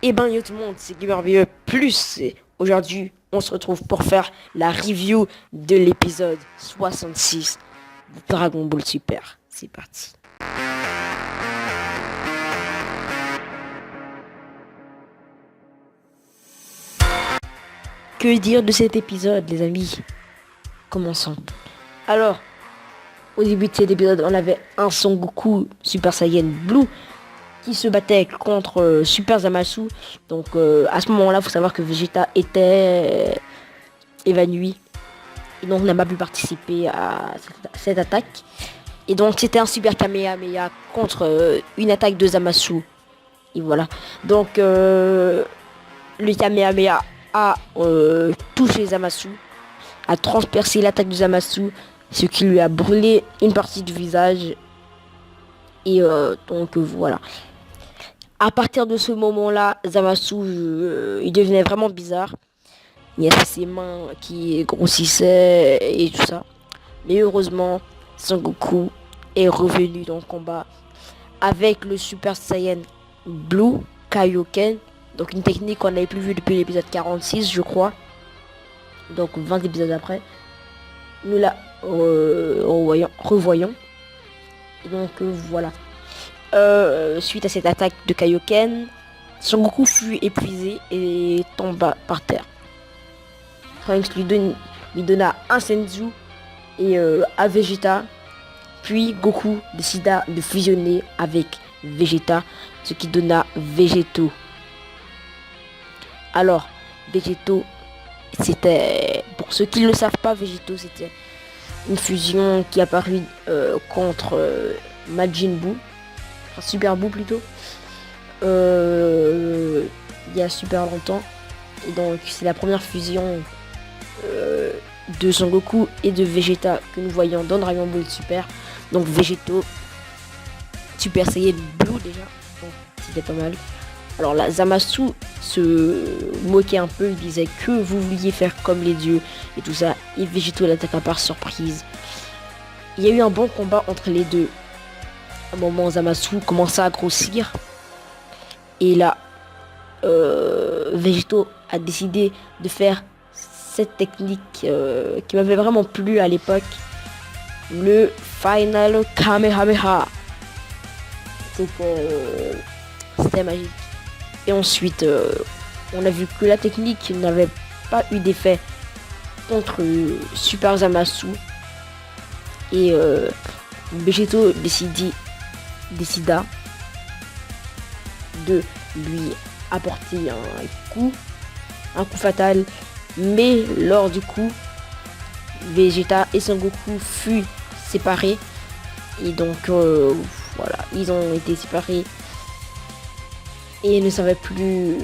Eh ben yo tout le monde, c'est Gamer Plus et aujourd'hui on se retrouve pour faire la review de l'épisode 66 de Dragon Ball Super. C'est parti. Que dire de cet épisode les amis? Commençons. Alors, au début de cet épisode, on avait un Son Goku Super Saiyan Blue qui se battait contre Super Zamasu. Donc à ce moment-là, il faut savoir que Vegeta était évanoui. Et donc n'a pas pu participer à cette attaque. Et donc c'était un Super Kamehameha contre une attaque de Zamasu. Et voilà. Donc le Kamehameha a touché Zamasu, a transpercé l'attaque de Zamasu, ce qui lui a brûlé une partie du visage. Et donc voilà. À partir de ce moment-là, Zamasu, il devenait vraiment bizarre. Il y avait ses mains qui grossissaient et tout ça. Mais heureusement, Son Goku est revenu dans le combat avec le Super Saiyan Blue Kaioken. Donc une technique qu'on n'avait plus vue depuis l'épisode 46, je crois. Donc 20 épisodes après. Nous la revoyons. Et donc voilà. Suite à cette attaque de Kaioken, Son Goku fut épuisé et tomba par terre. Trunks lui donna un Senzu et à Vegeta. Puis Goku décida de fusionner avec Vegeta, ce qui donna Végéto. Alors, Végéto, c'était, pour ceux qui ne le savent pas, Végéto, c'était une fusion qui apparut contre Majin Buu, enfin Super Buu plutôt, il y a super longtemps. Et donc, c'est la première fusion de Son Goku et de Vegeta que nous voyons dans Dragon Ball Super. Donc Végéto, Super Saiyan Blue déjà, donc c'était pas mal. Alors là, Zamasu se moquait un peu, il disait que vous vouliez faire comme les dieux et tout ça. Et Végéto l'attaqua par surprise. Il y a eu un bon combat entre les deux. À un moment, Zamasu commença à grossir. Et là, Végéto a décidé de faire cette technique qui m'avait vraiment plu à l'époque, le Final Kamehameha. C'était magique. Et ensuite on a vu que la technique n'avait pas eu d'effet contre Super Zamasu et Végéto décida de lui apporter un coup fatal. Mais lors du coup, Vegeta et Son Goku furent séparés. Et donc voilà, ils ont été séparés. Et ils ne savaient plus.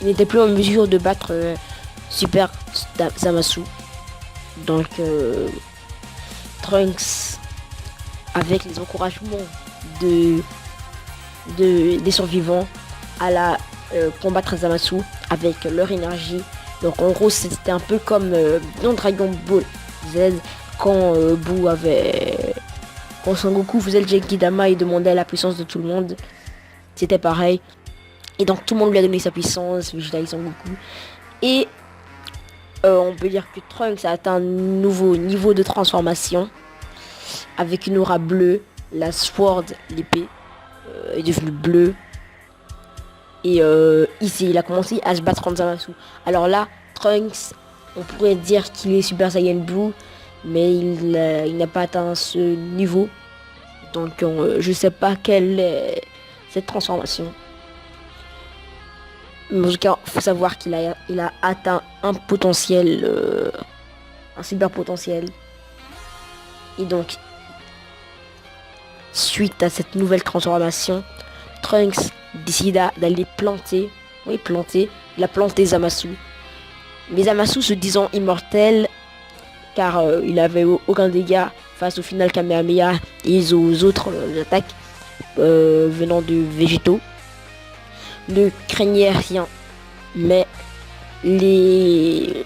Ils n'étaient plus en mesure de battre Super Zamasu. Donc Trunks, avec les encouragements des survivants, alla combattre Zamasu avec leur énergie. Donc en gros c'était un peu comme dans Dragon Ball Z quand quand Son Goku faisait le Genkidama et demandait la puissance de tout le monde. C'était pareil. Et donc tout le monde lui a donné sa puissance, Vegeta et Son Goku. Et on peut dire que Trunks a atteint un nouveau niveau de transformation. Avec une aura bleue, la Sword, l'épée, est devenue bleue. Et ici, il a commencé à se battre contre Zamasu. Alors là, Trunks, on pourrait dire qu'il est Super Saiyan Blue, mais il n'a pas atteint ce niveau. Donc je sais pas quelle est cette transformation. Mais en tout cas, il faut savoir qu'il a atteint un potentiel, un super potentiel. Et donc, suite à cette nouvelle transformation, Trunks décida d'aller planter la plante des Zamasu. Mais Zamasu, se disant immortel, car il n'avait aucun dégât face au final Kamehameha et aux autres attaques venant de Végéto, ne craignait rien. Mais les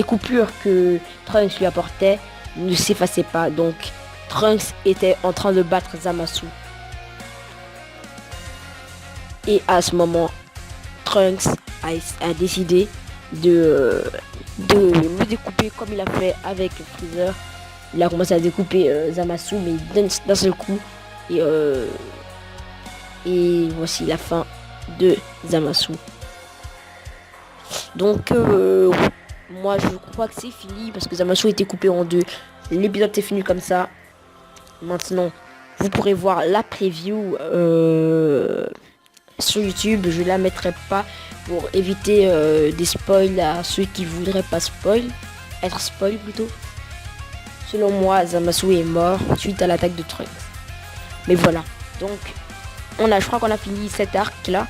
coupures que Trunks lui apportait ne s'effaçaient pas. Donc Trunks était en train de battre Zamasu. Et à ce moment, Trunks a décidé de le découper comme il a fait avec Freezer. Il a commencé à découper Zamasu, mais d'un seul coup. Et voici la fin de Zamasu. Donc, moi je crois que c'est fini parce que Zamasu a été coupé en deux. L'épisode est fini comme ça. Maintenant, vous pourrez voir la preview sur YouTube. Je la mettrai pas pour éviter des spoils à ceux qui voudraient pas être spoil plutôt. Selon moi, Zamasu est mort suite à l'attaque de Trunks. Mais voilà. Donc, je crois qu'on a fini cet arc là.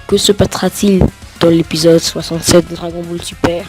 Que se passera-t-il dans l'épisode 67 de Dragon Ball Super?